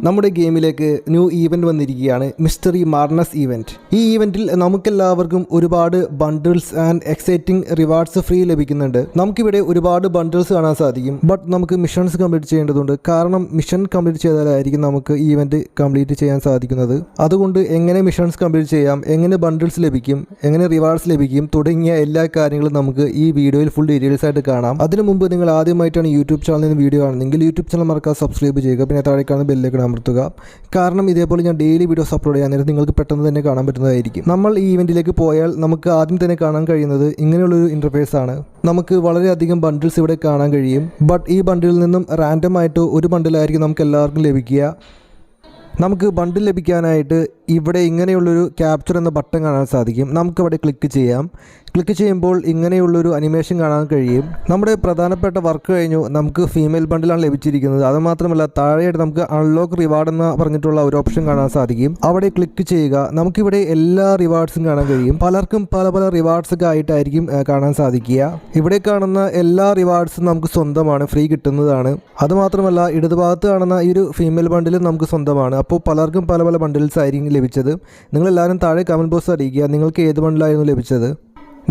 നമ്മുടെ ഗെയിമിലേക്ക് new event വന്നിരിക്കുകയാണ്, mystery Marnus event. ഈ ഈവൻറ്റിൽ നമുക്കെല്ലാവർക്കും ഒരുപാട് bundles and exciting rewards free ലഭിക്കുന്നുണ്ട്. നമുക്കിവിടെ ഒരുപാട് ബണ്ടിൽസ് കാണാൻ സാധിക്കും. ബട്ട് നമുക്ക് മിഷൻസ് കംപ്ലീറ്റ് ചെയ്യേണ്ടതുണ്ട്. കാരണം മിഷൻ കംപ്ലീറ്റ് ചെയ്താലായിരിക്കും നമുക്ക് ഈവൻറ്റ് കംപ്ലീറ്റ് ചെയ്യാൻ സാധിക്കുന്നത്. അതുകൊണ്ട് എങ്ങനെ മിഷൻസ് കംപ്ലീറ്റ് ചെയ്യാം, എങ്ങനെ ബണ്ടിൽസ് ലഭിക്കും, എങ്ങനെ റിവാർഡ്സ് ലഭിക്കും തുടങ്ങിയ എല്ലാ കാര്യങ്ങളും നമുക്ക് ഈ വീഡിയോയിൽ ഫുൾ ഡീറ്റെയിൽസ് ആയിട്ട് കാണാം. അതിനു മുമ്പ് നിങ്ങൾ ആദ്യമായിട്ടാണ് യൂട്യൂബ് ചാനലിൽ നിന്ന് വീഡിയോ കാണുന്നതെങ്കിൽ യൂട്യൂബ് ചാനൽ മറക്കാതെ സബ്സ്ക്രൈബ് ചെയ്യുക. പിന്നെ താഴെ കാണുന്ന ബെല്ലേക്ക് അമർത്തുക. കാരണം ഇതേപോലെ ഞാൻ ഡെയിലി വീഡിയോസ് അപ്ലോഡ് ചെയ്യാൻ നേരം നിങ്ങൾക്ക് പെട്ടെന്ന് തന്നെ കാണാൻ പറ്റുന്നതായിരിക്കും. നമ്മൾ ഈ ഇവൻറ്റിലേക്ക് പോയാൽ നമുക്ക് ആദ്യം തന്നെ കാണാൻ കഴിയുന്നത് ഇങ്ങനെയുള്ളൊരു ഇൻ്റർഫേസ് ആണ്. നമുക്ക് വളരെയധികം ബണ്ടിൽസ് ഇവിടെ കാണാൻ കഴിയും. ബട്ട് ഈ ബണ്ടിലിൽ നിന്നും റാൻഡം ആയിട്ട് ഒരു ബണ്ടിലായിരിക്കും നമുക്ക് എല്ലാവർക്കും ലഭിക്കുക. നമുക്ക് ബണ്ടിൽ ലഭിക്കാനായിട്ട് ഇവിടെ ഇങ്ങനെയുള്ളൊരു ക്യാപ്ചർ എന്ന ബട്ടൺ കാണാൻ സാധിക്കും. നമുക്കവിടെ ക്ലിക്ക് ചെയ്യാം. ക്ലിക്ക് ചെയ്യുമ്പോൾ ഇങ്ങനെയുള്ളൊരു അനിമേഷൻ കാണാൻ കഴിയും. നമ്മുടെ പ്രധാനപ്പെട്ട വർക്ക് കഴിഞ്ഞു. നമുക്ക് ഫീമെയിൽ ബണ്ടിലാണ് ലഭിച്ചിരിക്കുന്നത്. അതുമാത്രമല്ല താഴെയായിട്ട് നമുക്ക് അൺലോക്ക് റിവാർഡ് എന്ന് പറഞ്ഞിട്ടുള്ള ഒരു ഓപ്ഷൻ കാണാൻ സാധിക്കും. അവിടെ ക്ലിക്ക് ചെയ്യുക. നമുക്കിവിടെ എല്ലാ റിവാർഡ്സും കാണാൻ കഴിയും. പലർക്കും പല പല റിവാർഡ്സ് ഒക്കെ ആയിട്ടായിരിക്കും കാണാൻ സാധിക്കുക. ഇവിടെ കാണുന്ന എല്ലാ റിവാർഡ്സും നമുക്ക് സ്വന്തമാണ്, ഫ്രീ കിട്ടുന്നതാണ്. അതുമാത്രമല്ല ഇടതുഭാഗത്ത് കാണുന്ന ഈ ഒരു ഫീമെയിൽ ബണ്ടിലും നമുക്ക് സ്വന്തമാണ്. അപ്പോൾ പലർക്കും പല പല ബണ്ടിൽസ് ആയിരിക്കും ലഭിച്ചത്. നിങ്ങളെല്ലാവരും താഴെ കമൻറ്റ് ബോക്സ് അറിയിക്കുക നിങ്ങൾക്ക് ഏത് ബണ്ടിലായിരുന്നു ലഭിച്ചത്.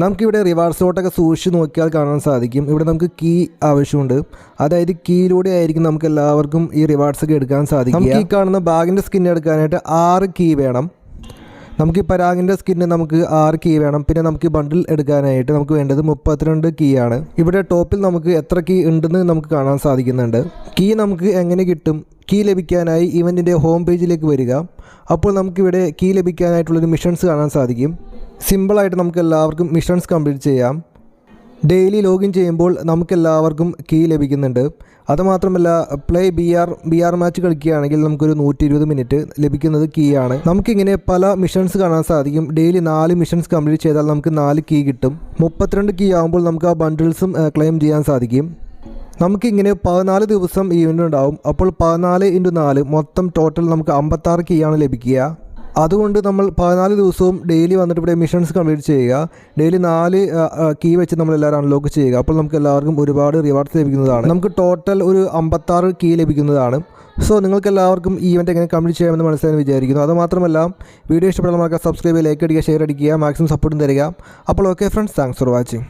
നമുക്കിവിടെ റിവാർഡ്സിലോട്ടൊക്കെ സൂക്ഷിച്ച് നോക്കിയാൽ കാണാൻ സാധിക്കും. ഇവിടെ നമുക്ക് കീ ആവശ്യമുണ്ട്. അതായത് കീയിലൂടെ ആയിരിക്കും നമുക്ക് എല്ലാവർക്കും ഈ റിവാർഡ്സ് ഒക്കെ എടുക്കാൻ സാധിക്കും. നമുക്ക് ഈ കാണുന്ന ബാഗിൻ്റെ സ്കിൻ എടുക്കാനായിട്ട് 6 കീ വേണം. നമുക്ക് ഈ പരാഗിൻ്റെ സ്കിന്ന് നമുക്ക് 6 കീ വേണം. പിന്നെ നമുക്ക് ബണ്ടിൽ എടുക്കാനായിട്ട് നമുക്ക് വേണ്ടത് 32 കീ ആണ്. ഇവിടെ ടോപ്പിൽ നമുക്ക് എത്ര കീ ഉണ്ടെന്ന് നമുക്ക് കാണാൻ സാധിക്കുന്നുണ്ട്. കീ നമുക്ക് എങ്ങനെ കിട്ടും? കീ ലഭിക്കാനായി ഇവൻറ്റിൻ്റെ ഹോം പേജിലേക്ക് വരിക. അപ്പോൾ നമുക്കിവിടെ കീ ലഭിക്കാനായിട്ടുള്ളൊരു മിഷൻസ് കാണാൻ സാധിക്കും. സിമ്പിളായിട്ട് നമുക്ക് എല്ലാവർക്കും മിഷൻസ് കംപ്ലീറ്റ് ചെയ്യാം. ഡെയിലി ലോഗിൻ ചെയ്യുമ്പോൾ നമുക്കെല്ലാവർക്കും കീ ലഭിക്കുന്നുണ്ട്. അതുമാത്രമല്ല പ്ലേ ബി ആർ മാച്ച് കളിക്കുകയാണെങ്കിൽ നമുക്കൊരു 120 മിനിറ്റ് ലഭിക്കുന്നത് കീ ആണ്. നമുക്കിങ്ങനെ പല മിഷൻസ് കാണാൻ സാധിക്കും. ഡെയിലി 4 മിഷൻസ് കംപ്ലീറ്റ് ചെയ്താൽ നമുക്ക് 4 കീ കിട്ടും. 32 കീ ആകുമ്പോൾ നമുക്ക് ആ ബണ്ടിൽസും ക്ലെയിം ചെയ്യാൻ സാധിക്കും. നമുക്കിങ്ങനെ 14 ദിവസം ഈവൻ്റ് ഉണ്ടാവും. അപ്പോൾ 14×4 മൊത്തം ടോട്ടൽ നമുക്ക് 56 കീ ആണ് ലഭിക്കുക. അതുകൊണ്ട് നമ്മൾ 14 ദിവസവും ഡെയിലി വന്നിട്ട് ഇവിടെ മിഷൻസ് കംപ്ലീറ്റ് ചെയ്യുക. ഡെയിലി 4 കീ വെച്ച് നമ്മളെല്ലാവരും അൺലോക്ക് ചെയ്യുക. അപ്പോൾ നമുക്ക് എല്ലാവർക്കും ഒരുപാട് റിവാർഡ്സ് ലഭിക്കുന്നതാണ്. നമുക്ക് ടോട്ടൽ ഒരു 56 കീ ലഭിക്കുന്നതാണ്. സോ നിങ്ങൾക്ക് എല്ലാവർക്കും ഈ ഇവൻ്റ് എങ്ങനെ കംപ്ലീറ്റ് ചെയ്യാമെന്ന് മനസ്സിലായെന്ന് വിചാരിക്കുന്നു. അതുമാത്രമല്ല വീഡിയോ ഇഷ്ടപ്പെടാൻ നമുക്ക് സബ്സ്ക്രൈബ് ചെയ്യുക, ലൈക്ക് അടിക്കുക, ഷെയർ അടിക്കുക, മാക്സിമം സപ്പോർട്ടും തരിക. അപ്പോൾ okay friends, thanks for watching.